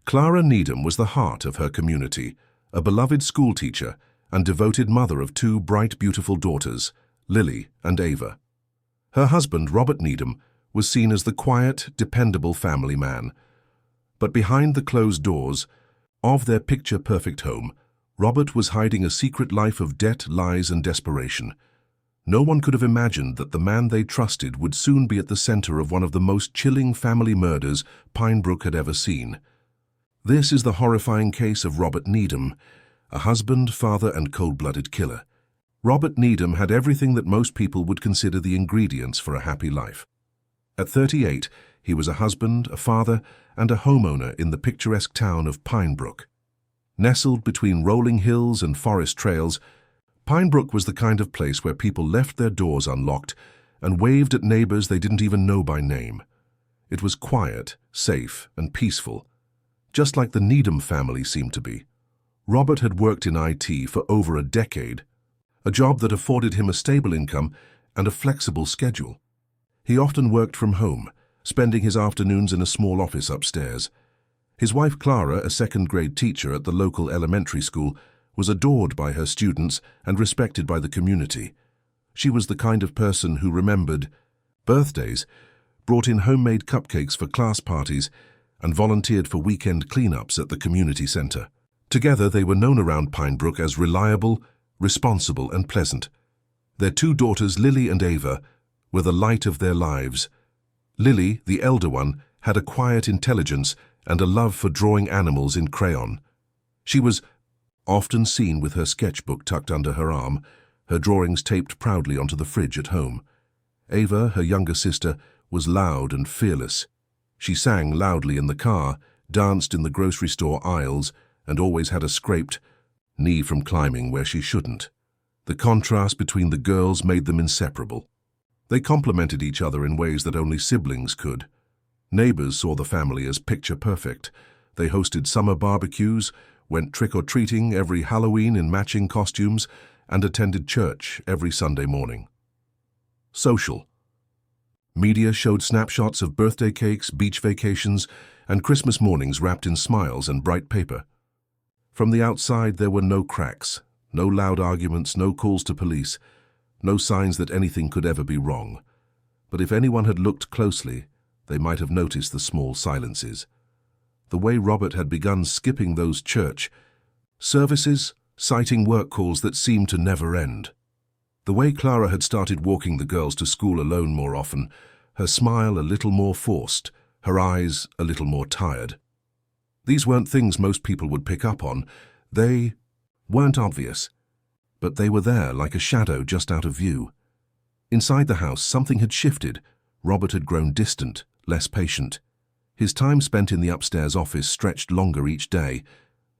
Clara Needham was the heart of her community, a beloved schoolteacher and devoted mother of two bright, beautiful daughters, Lily and Ava. Her husband, Robert Needham, was seen as the quiet, dependable family man. But behind the closed doors of their picture-perfect home, Robert was hiding a secret life of debt, lies, and desperation. No one could have imagined that the man they trusted would soon be at the center of one of the most chilling family murders Pinebrook had ever seen. This is the horrifying case of Robert Needham, a husband, father, and cold-blooded killer. Robert Needham had everything that most people would consider the ingredients for a happy life. At 38, he was a husband, a father, and a homeowner in the picturesque town of Pinebrook. Nestled between rolling hills and forest trails, Pinebrook was the kind of place where people left their doors unlocked and waved at neighbors they didn't even know by name. It was quiet, safe, and peaceful, just like the Needham family seemed to be. Robert had worked in IT for over a decade, a job that afforded him a stable income and a flexible schedule. He often worked from home, spending his afternoons in a small office upstairs. His wife Clara, a second-grade teacher at the local elementary school, was adored by her students and respected by the community. She was the kind of person who remembered birthdays, brought in homemade cupcakes for class parties, and volunteered for weekend cleanups at the community center. Together, they were known around Pinebrook as reliable, responsible, and pleasant. Their two daughters, Lily and Ava, were the light of their lives. Lily, the elder one, had a quiet intelligence and a love for drawing animals in crayon. She was often seen with her sketchbook tucked under her arm, her drawings taped proudly onto the fridge at home. Ava, her younger sister, was loud and fearless. She sang loudly in the car, danced in the grocery store aisles, and always had a scraped knee from climbing where she shouldn't. The contrast between the girls made them inseparable. They complemented each other in ways that only siblings could. Neighbors saw the family as picture-perfect. They hosted summer barbecues, went trick-or-treating every Halloween in matching costumes, and attended church every Sunday morning. Social. Media showed snapshots of birthday cakes, beach vacations, and Christmas mornings wrapped in smiles and bright paper. From the outside, there were no cracks, no loud arguments, no calls to police, no signs that anything could ever be wrong. But if anyone had looked closely, they might have noticed the small silences. The way Robert had begun skipping those church services, citing work calls that seemed to never end. The way Clara had started walking the girls to school alone more often, her smile a little more forced, her eyes a little more tired. These weren't things most people would pick up on. They weren't obvious, but they were there like a shadow just out of view. Inside the house, something had shifted. Robert had grown distant, less patient. His time spent in the upstairs office stretched longer each day,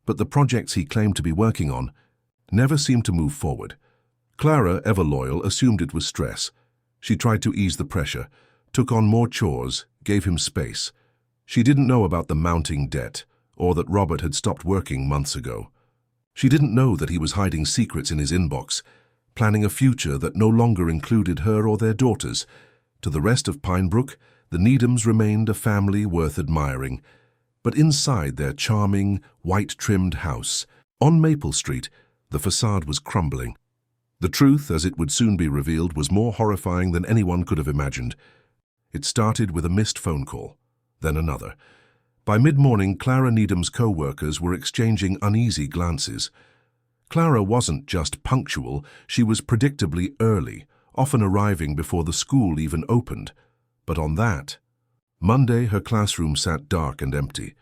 but the projects he claimed to be working on never seemed to move forward. Clara, ever loyal, assumed it was stress. She tried to ease the pressure, took on more chores, gave him space. She didn't know about the mounting debt, or that Robert had stopped working months ago. She didn't know that he was hiding secrets in his inbox, planning a future that no longer included her or their daughters. To the rest of Pinebrook, the Needhams remained a family worth admiring. But inside their charming, white-trimmed house, on Maple Street, the facade was crumbling. The truth, as it would soon be revealed, was more horrifying than anyone could have imagined. It started with a missed phone call, then another. By mid-morning, Clara Needham's co-workers were exchanging uneasy glances. Clara wasn't just punctual, she was predictably early, often arriving before the school even opened. But on that Monday, her classroom sat dark and empty.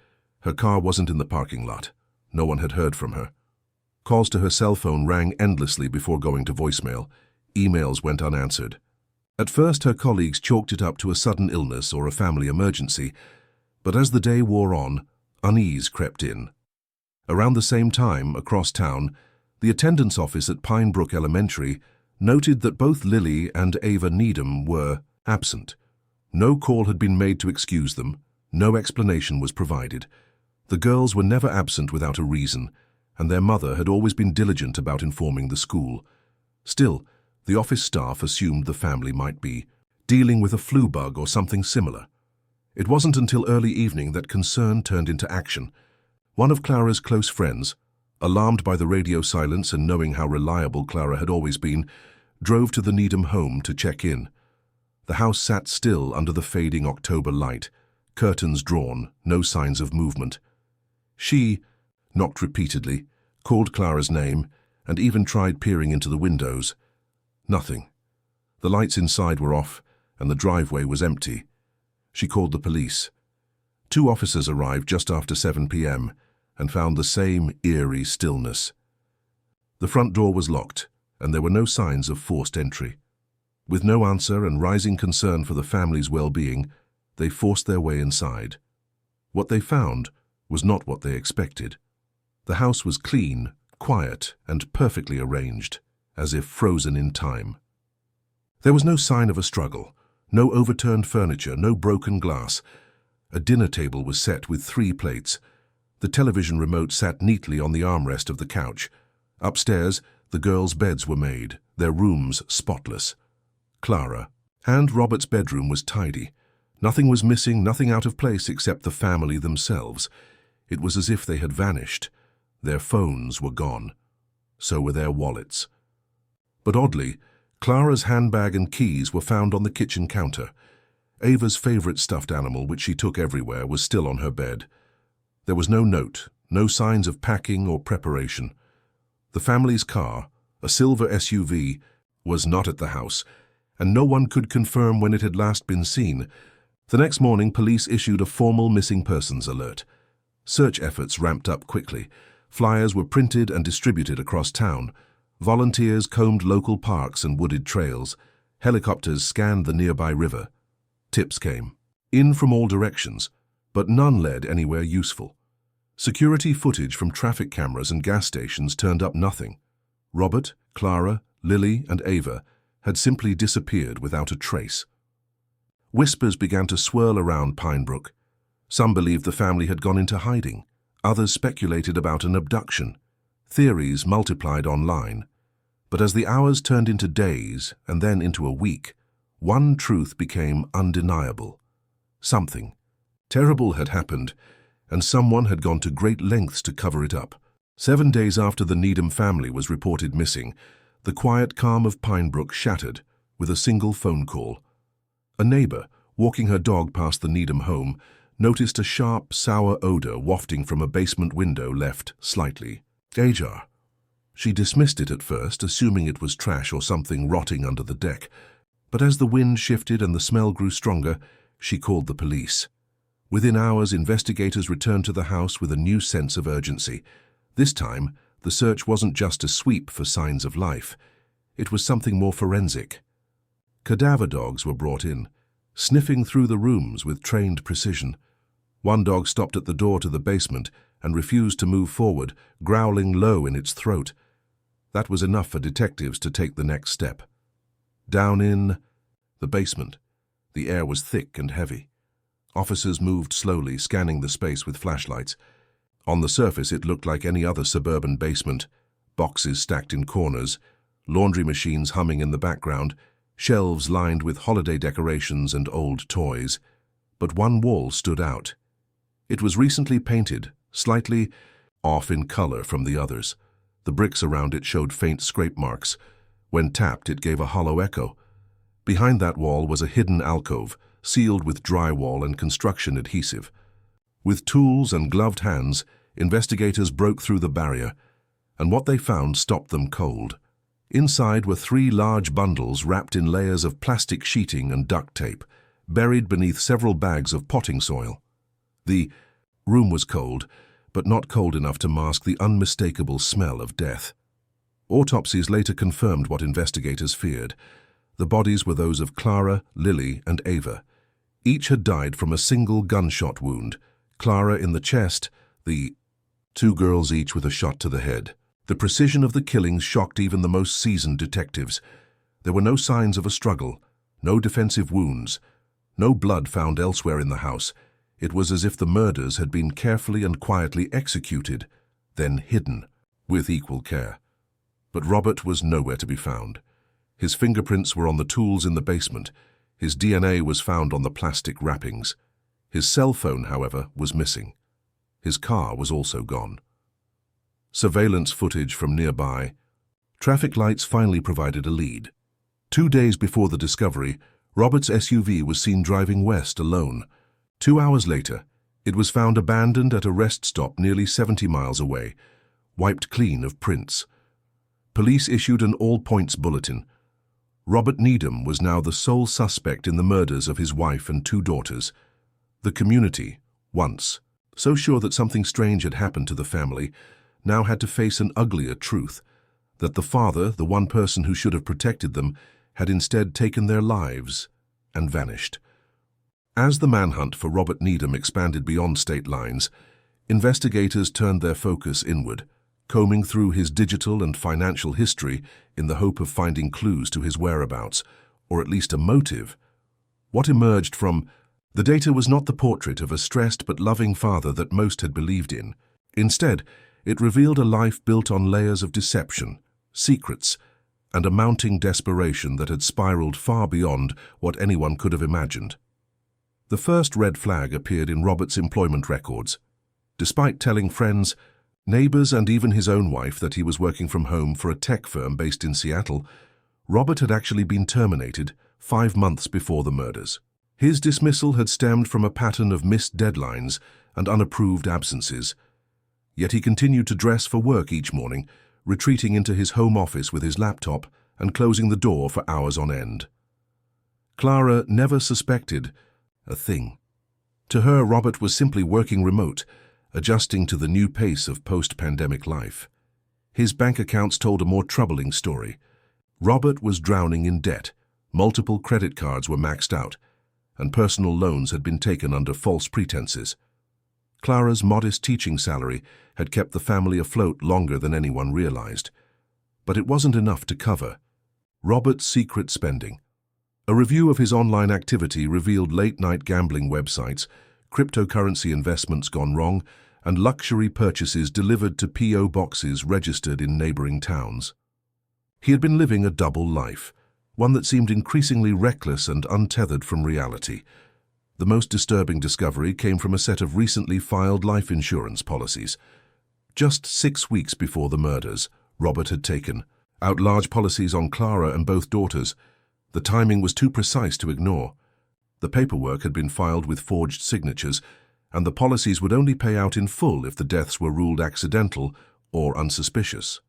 Her car wasn't in the parking lot. No one had heard from her. Calls to her cell phone rang endlessly before going to voicemail. Emails went unanswered. At first, her colleagues chalked it up to a sudden illness or a family emergency, but as the day wore on, unease crept in. Around the same time, across town, the attendance office at Pinebrook Elementary noted that both Lily and Ava Needham were absent. No call had been made to excuse them, no explanation was provided. The girls were never absent without a reason, and their mother had always been diligent about informing the school. Still, the office staff assumed the family might be dealing with a flu bug or something similar. It wasn't until early evening that concern turned into action. One of Clara's close friends, alarmed by the radio silence and knowing how reliable Clara had always been, drove to the Needham home to check in. The house sat still under the fading October light, curtains drawn, no signs of movement. She knocked repeatedly, called Clara's name, and even tried peering into the windows. Nothing. The lights inside were off, and the driveway was empty. She called the police. 2 officers arrived just after 7 p.m. and found the same eerie stillness. The front door was locked, and there were no signs of forced entry. With no answer and rising concern for the family's well-being, they forced their way inside. What they found was not what they expected. The house was clean, quiet, and perfectly arranged, as if frozen in time. There was no sign of a struggle, no overturned furniture, no broken glass. A dinner table was set with 3 plates. The television remote sat neatly on the armrest of the couch. Upstairs, the girls' beds were made, their rooms spotless. Clara and Robert's bedroom was tidy. Nothing was missing, nothing out of place except the family themselves. It was as if they had vanished. Their phones were gone. So were their wallets. But oddly, Clara's handbag and keys were found on the kitchen counter. Ava's favorite stuffed animal, which she took everywhere, was still on her bed. There was no note, no signs of packing or preparation. The family's car, a silver SUV, was not at the house, and no one could confirm when it had last been seen. The next morning, police issued a formal missing persons alert. Search efforts ramped up quickly. Flyers were printed and distributed across town. Volunteers combed local parks and wooded trails. Helicopters scanned the nearby river. Tips came in from all directions, but none led anywhere useful. Security footage from traffic cameras and gas stations turned up nothing. Robert, Clara, Lily, and Ava had simply disappeared without a trace. Whispers began to swirl around Pinebrook. Some believed the family had gone into hiding. Others speculated about an abduction. Theories multiplied online. But as the hours turned into days and then into a week, one truth became undeniable. Something terrible had happened, and someone had gone to great lengths to cover it up. 7 days after the Needham family was reported missing, the quiet calm of Pinebrook shattered with a single phone call. A neighbor, walking her dog past the Needham home, noticed a sharp, sour odor wafting from a basement window left slightly ajar. She dismissed it at first, assuming it was trash or something rotting under the deck. But as the wind shifted and the smell grew stronger, she called the police. Within hours, investigators returned to the house with a new sense of urgency. This time, the search wasn't just a sweep for signs of life. It was something more forensic. Cadaver dogs were brought in, sniffing through the rooms with trained precision. One dog stopped at the door to the basement and refused to move forward, growling low in its throat. That was enough for detectives to take the next step. Down in the basement, the air was thick and heavy. Officers moved slowly, scanning the space with flashlights. On the surface, it looked like any other suburban basement. Boxes stacked in corners, laundry machines humming in the background, shelves lined with holiday decorations and old toys. But one wall stood out. It was recently painted, slightly off in color from the others. The bricks around it showed faint scrape marks. When tapped, it gave a hollow echo. Behind that wall was a hidden alcove, sealed with drywall and construction adhesive. With tools and gloved hands, investigators broke through the barrier, and what they found stopped them cold. Inside were 3 large bundles wrapped in layers of plastic sheeting and duct tape, buried beneath several bags of potting soil. The room was cold, but not cold enough to mask the unmistakable smell of death. Autopsies later confirmed what investigators feared. The bodies were those of Clara, Lily, and Ava. Each had died from a single gunshot wound, Clara in the chest, the 2 girls each with a shot to the head. The precision of the killings shocked even the most seasoned detectives. There were no signs of a struggle, no defensive wounds, no blood found elsewhere in the house. It was as if the murders had been carefully and quietly executed, then hidden with equal care. But Robert was nowhere to be found. His fingerprints were on the tools in the basement. His DNA was found on the plastic wrappings. His cell phone, however, was missing. His car was also gone. Surveillance footage from nearby. Traffic lights finally provided a lead. 2 days before the discovery, Robert's SUV was seen driving west alone. 2 hours later, it was found abandoned at a rest stop nearly 70 miles away, wiped clean of prints. Police issued an all-points bulletin. Robert Needham was now the sole suspect in the murders of his wife and 2 daughters. The community, once so sure that something strange had happened to the family, now had to face an uglier truth, that the father, the one person who should have protected them, had instead taken their lives and vanished. As the manhunt for Robert Needham expanded beyond state lines, investigators turned their focus inward, combing through his digital and financial history in the hope of finding clues to his whereabouts, or at least a motive. What emerged from the data was not the portrait of a stressed but loving father that most had believed in. Instead, it revealed a life built on layers of deception, secrets, and a mounting desperation that had spiraled far beyond what anyone could have imagined. The first red flag appeared in Robert's employment records. Despite telling friends, neighbors, and even his own wife that he was working from home for a tech firm based in Seattle, Robert had actually been terminated 5 months before the murders. His dismissal had stemmed from a pattern of missed deadlines and unapproved absences. Yet he continued to dress for work each morning, retreating into his home office with his laptop and closing the door for hours on end. Clara never suspected a thing. To her, Robert was simply working remote, adjusting to the new pace of post-pandemic life. His bank accounts told a more troubling story. Robert was drowning in debt, multiple credit cards were maxed out, and personal loans had been taken under false pretenses. Clara's modest teaching salary had kept the family afloat longer than anyone realized. But it wasn't enough to cover Robert's secret spending. A review of his online activity revealed late-night gambling websites, cryptocurrency investments gone wrong, and luxury purchases delivered to P.O. boxes registered in neighboring towns. He had been living a double life, one that seemed increasingly reckless and untethered from reality. The most disturbing discovery came from a set of recently filed life insurance policies. Just 6 weeks before the murders, Robert had taken out large policies on Clara and both daughters. The timing was too precise to ignore. The paperwork had been filed with forged signatures, and the policies would only pay out in full if the deaths were ruled accidental or unsuspicious.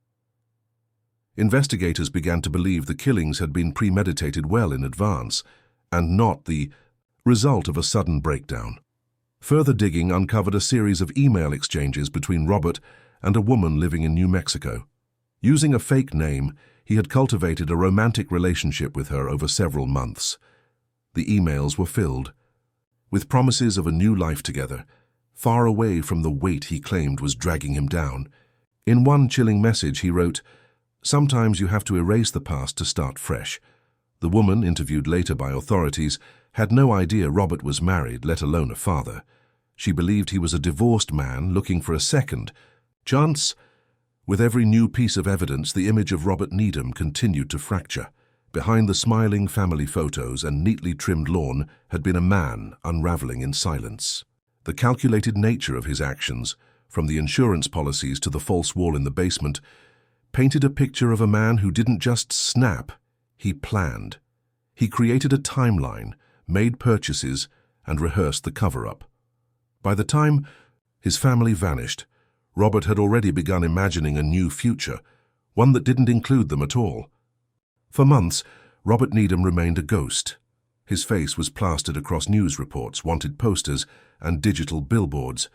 Investigators began to believe the killings had been premeditated well in advance, and not the result of a sudden breakdown. Further digging uncovered a series of email exchanges between Robert and a woman living in New Mexico. Using a fake name, he had cultivated a romantic relationship with her over several months. The emails were filled with promises of a new life together, far away from the weight he claimed was dragging him down. In one chilling message he wrote, "Sometimes you have to erase the past to start fresh." The woman, interviewed later by authorities, had no idea Robert was married, let alone a father. She believed he was a divorced man looking for a second chance. With every new piece of evidence, the image of Robert Needham continued to fracture. Behind the smiling family photos and neatly trimmed lawn had been a man unraveling in silence. The calculated nature of his actions, from the insurance policies to the false wall in the basement, painted a picture of a man who didn't just snap, he planned. He created a timeline, made purchases, and rehearsed the cover-up. By the time his family vanished, Robert had already begun imagining a new future, one that didn't include them at all. For months, Robert Needham remained a ghost. His face was plastered across news reports, wanted posters, and digital billboards.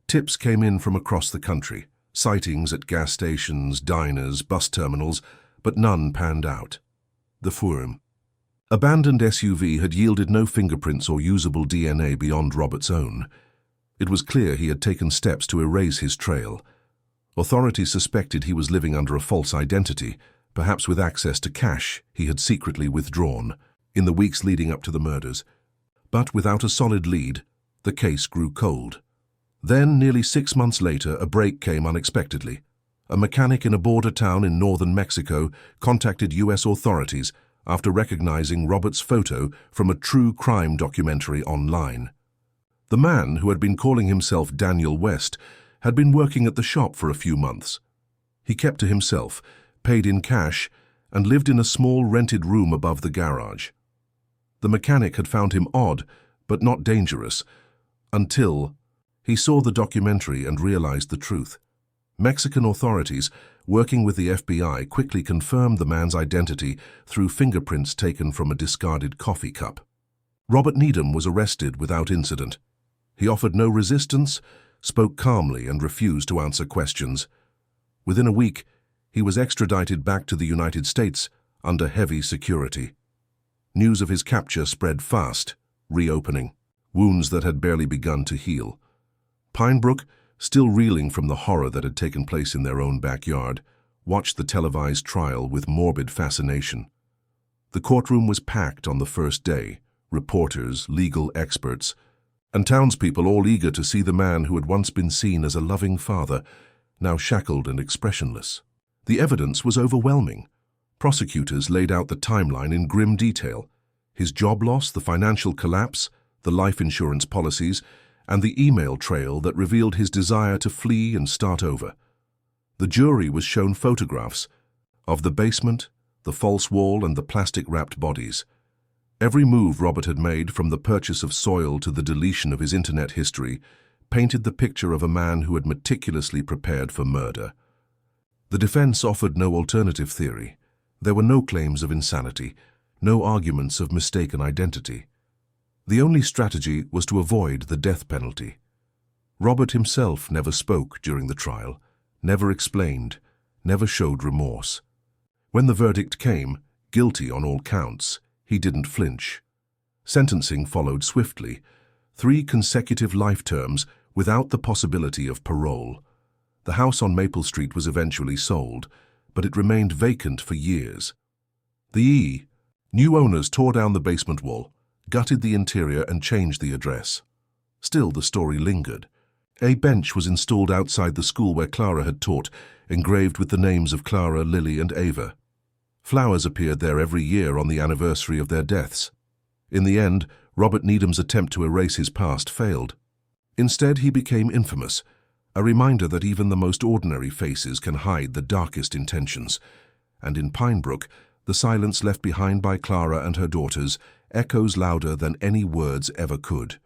Tips came in from across the country, sightings at gas stations, diners, bus terminals, but none panned out. The Furim. Abandoned SUV had yielded no fingerprints or usable DNA beyond Robert's own. It was clear he had taken steps to erase his trail. Authorities suspected he was living under a false identity, perhaps with access to cash he had secretly withdrawn in the weeks leading up to the murders. But without a solid lead, the case grew cold. Then, nearly 6 months later, a break came unexpectedly. A mechanic in a border town in northern Mexico contacted U.S. authorities after recognizing Robert's photo from a true crime documentary online. The man, who had been calling himself Daniel West, had been working at the shop for a few months. He kept to himself, paid in cash, and lived in a small rented room above the garage. The mechanic had found him odd, but not dangerous, until he saw the documentary and realized the truth. Mexican authorities, working with the FBI, quickly confirmed the man's identity through fingerprints taken from a discarded coffee cup. Robert Needham was arrested without incident. He offered no resistance, spoke calmly, and refused to answer questions. Within a week, he was extradited back to the United States under heavy security. News of his capture spread fast, reopening wounds that had barely begun to heal. Pinebrook, still reeling from the horror that had taken place in their own backyard, watched the televised trial with morbid fascination. The courtroom was packed on the first day, reporters, legal experts, and townspeople all eager to see the man who had once been seen as a loving father, now shackled and expressionless. The evidence was overwhelming. Prosecutors laid out the timeline in grim detail: his job loss, the financial collapse, the life insurance policies, and the email trail that revealed his desire to flee and start over. The jury was shown photographs of the basement, the false wall, and the plastic-wrapped bodies. Every move Robert had made, from the purchase of soil to the deletion of his internet history, painted the picture of a man who had meticulously prepared for murder. The defense offered no alternative theory. There were no claims of insanity, no arguments of mistaken identity. The only strategy was to avoid the death penalty. Robert himself never spoke during the trial, never explained, never showed remorse. When the verdict came, guilty on all counts, he didn't flinch. Sentencing followed swiftly, 3 consecutive life terms without the possibility of parole. The house on Maple Street was eventually sold, but it remained vacant for years. New owners tore down the basement wall, gutted the interior, and changed the address. Still, the story lingered. A bench was installed outside the school where Clara had taught, engraved with the names of Clara, Lily, and Ava. Flowers appeared there every year on the anniversary of their deaths. In the end, Robert Needham's attempt to erase his past failed. Instead, he became infamous, a reminder that even the most ordinary faces can hide the darkest intentions. And in Pinebrook, the silence left behind by Clara and her daughters echoes louder than any words ever could.